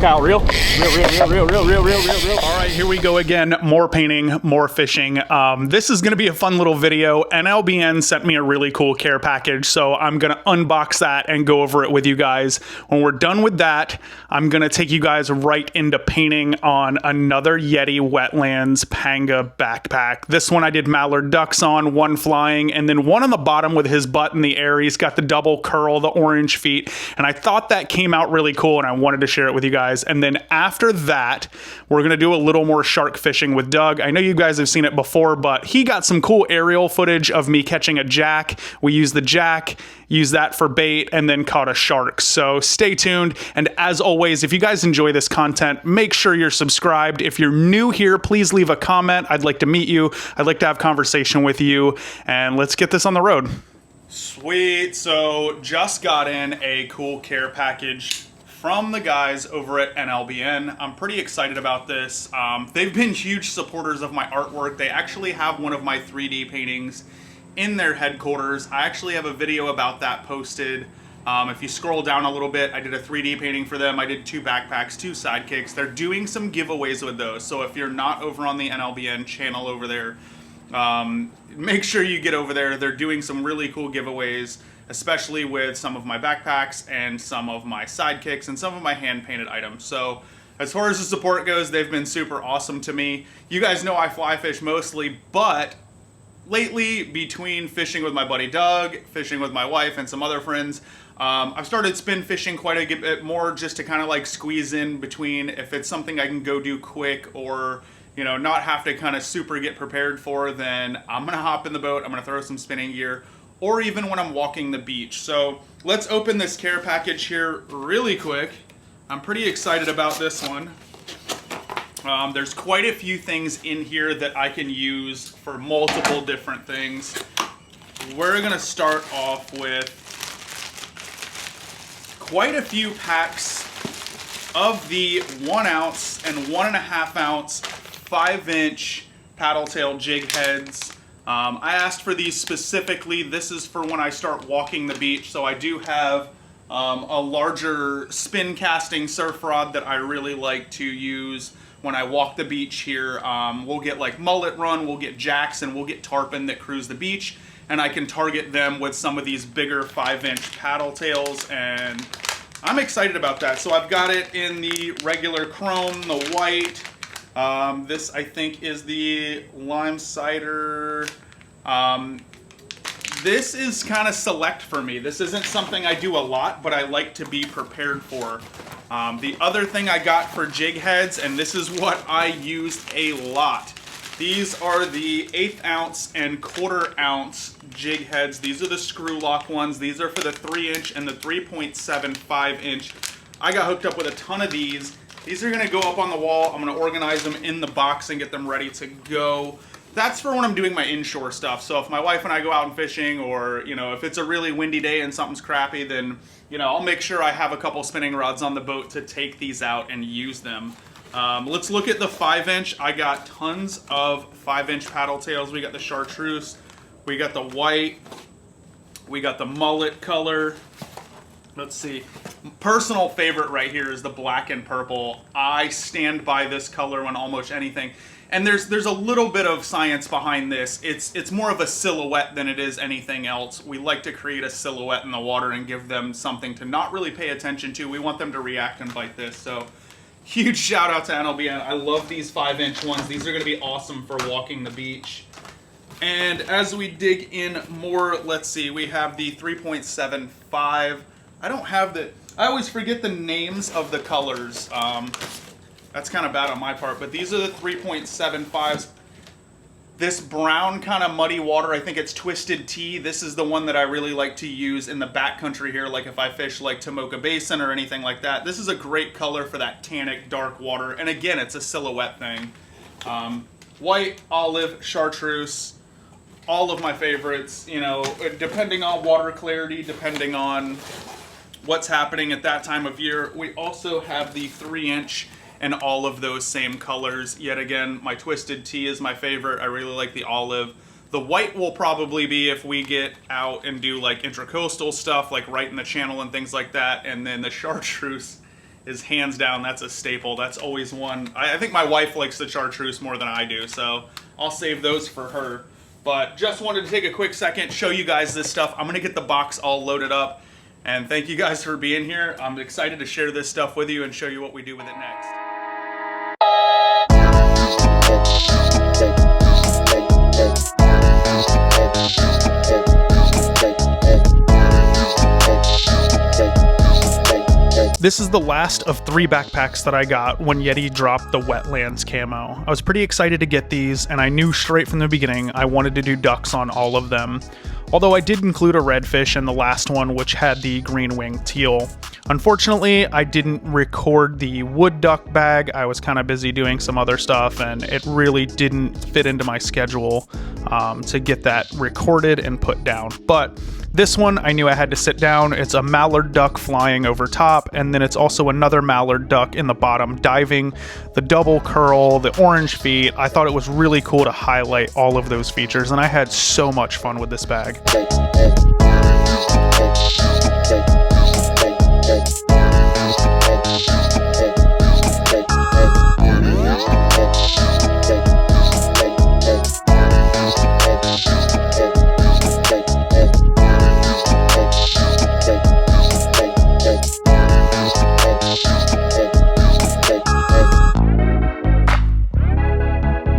Cal, real. All right, here we go again. More painting, more fishing. This is going to be a fun little video. NLBN sent me a really cool care package, so I'm going to unbox that and go over it with you guys. When we're done with that, I'm going to take you guys right into painting on another YETI Wetlands Panga backpack. This one I did mallard ducks on, one flying, and then one on the bottom with his butt in the air. He's got the double curl, the orange feet, and I thought that came out really cool, and I wanted to share it with you guys. And then after that, we're going to do a little more shark fishing with Doug. I know you guys have seen it before, but he got some cool aerial footage of me catching a jack. We used the jack, used that for bait, and then caught a shark. So stay tuned. And as always, if you guys enjoy this content, make sure you're subscribed. If you're new here, please leave a comment. I'd like to meet you. I'd like to have conversation with you. And let's get this on the road. Sweet. So just got in a cool care package from the guys over at NLBN. I'm pretty excited about this. They've been huge supporters of my artwork. They actually have one of my 3D paintings in their headquarters. I actually have a video about that posted. If you scroll down a little bit, I did a 3D painting for them. I did 2 backpacks, 2 sidekicks. They're doing some giveaways with those. So if you're not over on the NLBN channel over there, make sure you get over there. They're doing some really cool giveaways, especially with some of my backpacks and some of my sidekicks and some of my hand-painted items. So as far as the support goes, they've been super awesome to me. You guys know I fly fish mostly, but lately, between fishing with my buddy Doug, fishing with my wife and some other friends, I've started spin fishing quite a bit more, just to kind of like squeeze in between if it's something I can go do quick or, you know, not have to kind of super get prepared for, then I'm gonna hop in the boat, I'm gonna throw some spinning gear, or even when I'm walking the beach. So let's open this care package here really quick. I'm pretty excited about this one. There's quite a few things in here that I can use for multiple different things. We're gonna start off with quite a few packs of the 1 ounce and 1.5 ounce 5-inch paddle tail jig heads. I asked for these specifically. This is for when I start walking the beach. So I do have a larger spin casting surf rod that I really like to use when I walk the beach here. We'll get like mullet run, we'll get jacks, and we'll get tarpon that cruise the beach. And I can target them with some of these bigger 5-inch paddle tails, and I'm excited about that. So I've got it in the regular chrome, the white. This I think is the lime cider. This is kind of select for me. This isn't something I do a lot, but I like to be prepared for. The other thing I got for jig heads, and this is what I used a lot. These are the 1/8 ounce and 1/4 ounce jig heads. These are the screw lock ones. These are for the 3-inch and the 3.75-inch. I got hooked up with a ton of these. These are gonna go up on the wall. I'm gonna organize them in the box and get them ready to go. That's for when I'm doing my inshore stuff. So if my wife and I go out and fishing, or, you know, if it's a really windy day and something's crappy, then, you know, I'll make sure I have a couple spinning rods on the boat to take these out and use them. Let's look at the 5-inch. I got tons of 5-inch paddle tails. We got the chartreuse, we got the white, we got the mullet color. Let's see. Personal favorite right here is the black and purple. I stand by this color on almost anything. And there's a little bit of science behind this. It's more of a silhouette than it is anything else. We like to create a silhouette in the water and give them something to not really pay attention to. We want them to react and bite this. So huge shout out to NLBN. I love these 5-inch ones. These are gonna be awesome for walking the beach. And as we dig in more, let's see, we have the 3.75. I don't have the, I always forget the names of the colors. That's kind of bad on my part, but these are the 3.75s. This brown kind of muddy water, I think it's Twisted Tea. This is the one that I really like to use in the backcountry here, like if I fish like Tomoka Basin or anything like that. This is a great color for that tannic dark water. And again, it's a silhouette thing. White, olive, chartreuse, all of my favorites, you know, depending on water clarity, depending on what's happening at that time of year. We also have the 3-inch and all of those same colors. Yet again, my Twisted Tea is my favorite. I really like the olive. The white will probably be if we get out and do like intracoastal stuff, like right in the channel and things like that. And then the chartreuse is hands down, that's a staple. That's always one. I think my wife likes the chartreuse more than I do, so I'll save those for her. But just wanted to take a quick second, show you guys this stuff. I'm gonna get the box all loaded up, and thank you guys for being here. I'm excited to share this stuff with you and show you what we do with it next. This is the last of 3 backpacks that I got when YETI dropped the Wetlands Camo. I was pretty excited to get these, and I knew straight from the beginning I wanted to do ducks on all of them. Although I did include a redfish in the last one, which had the green winged teal. Unfortunately, I didn't record the wood duck bag. I was kind of busy doing some other stuff, and it really didn't fit into my schedule to get that recorded and put down. But this one, I knew I had to sit down. It's a mallard duck flying over top, and then it's also another mallard duck in the bottom diving, the double curl, the orange feet. I thought it was really cool to highlight all of those features, and I had so much fun with this bag.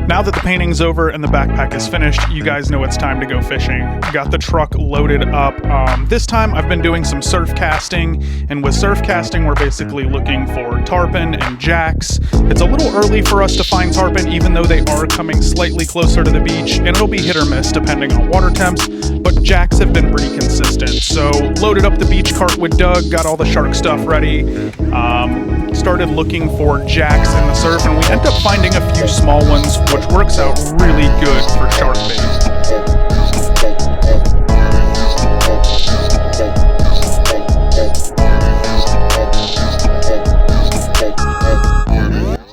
Now that the painting's over and the backpack is finished, you guys know it's time to go fishing. Got the truck loaded up. This time I've been doing some surf casting, and with surf casting we're basically looking for tarpon and jacks. It's a little early for us to find tarpon, even though they are coming slightly closer to the beach, and it'll be hit or miss depending on water temps, but jacks have been pretty consistent. So loaded up the beach cart with Doug, got all the shark stuff ready, started looking for jacks in the surf, and we ended up finding a few small ones, which works out really good for shark bait.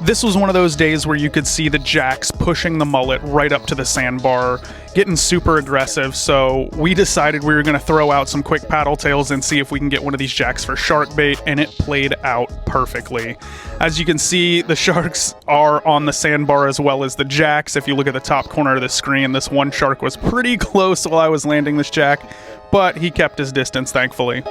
This was one of those days where you could see the jacks pushing the mullet right up to the sandbar, getting super aggressive, so we decided we were going to throw out some quick paddle tails and see if we can get one of these jacks for shark bait, and it played out perfectly. As you can see, the sharks are on the sandbar as well as the jacks. If you look at the top corner of the screen, this one shark was pretty close while I was landing this jack, but he kept his distance, thankfully.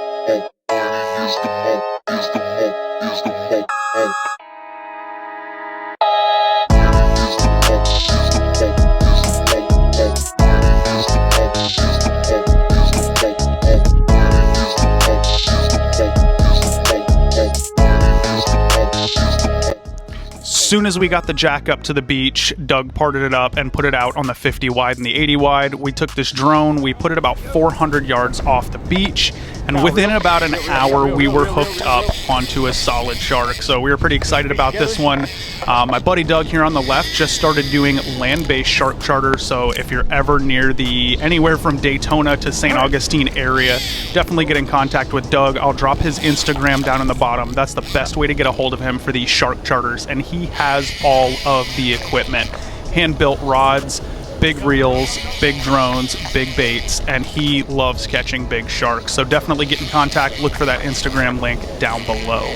As soon as we got the jack up to the beach, Doug parted it up and put it out on the 50 wide and the 80 wide. We took this drone, we put it about 400 yards off the beach, and within about an hour we were hooked up onto a solid shark. So we were pretty excited about this one. My buddy Doug here on the left just started doing land-based shark charters, so if you're ever near the anywhere from Daytona to St. Augustine area, definitely get in contact with Doug. I'll drop his Instagram down in the bottom. That's the best way to get a hold of him for these shark charters, and he has all of the equipment. Hand-built rods, big reels, big drones, big baits, and he loves catching big sharks. So definitely get in contact, look for that Instagram link down below.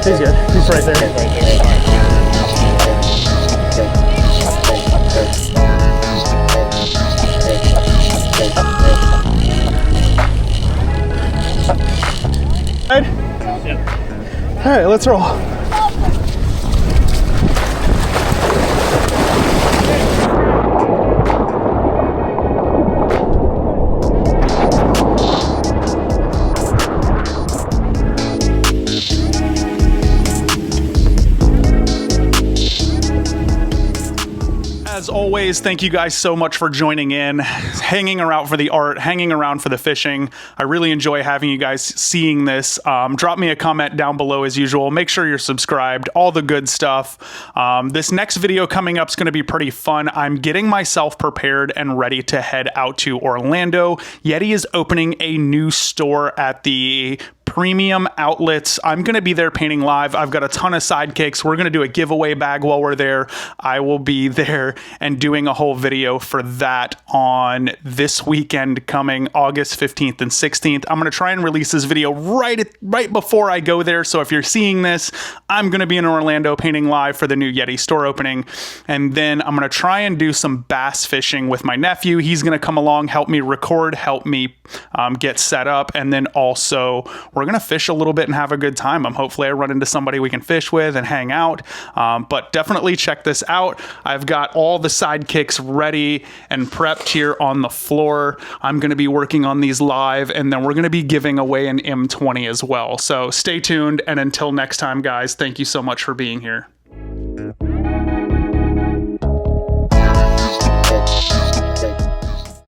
He's good. He's right there. All right, let's roll. As always, thank you guys so much for joining in, hanging around for the art, hanging around for the fishing. I really enjoy having you guys seeing this. Drop me a comment down below as usual. Make sure you're subscribed, all the good stuff. This next video coming up is going to be pretty fun. I'm getting myself prepared and ready to head out to Orlando. YETI is opening a new store at the premium outlets. I'm going to be there painting live. I've got a ton of sidekicks. We're going to do a giveaway bag while we're there. I will be there and doing a whole video for that on this weekend coming August 15th and 16th. I'm going to try and release this video right before I go there. So if you're seeing this, I'm going to be in Orlando painting live for the new YETI store opening. And then I'm going to try and do some bass fishing with my nephew. He's going to come along, help me record, help me get set up. And then also we're going to fish a little bit and have a good time. Hopefully I run into somebody we can fish with and hang out. But definitely check this out. I've got all the sidekicks ready and prepped here on the floor. I'm going to be working on these live, and then we're going to be giving away an M20 as well. So stay tuned. And until next time, guys, thank you so much for being here.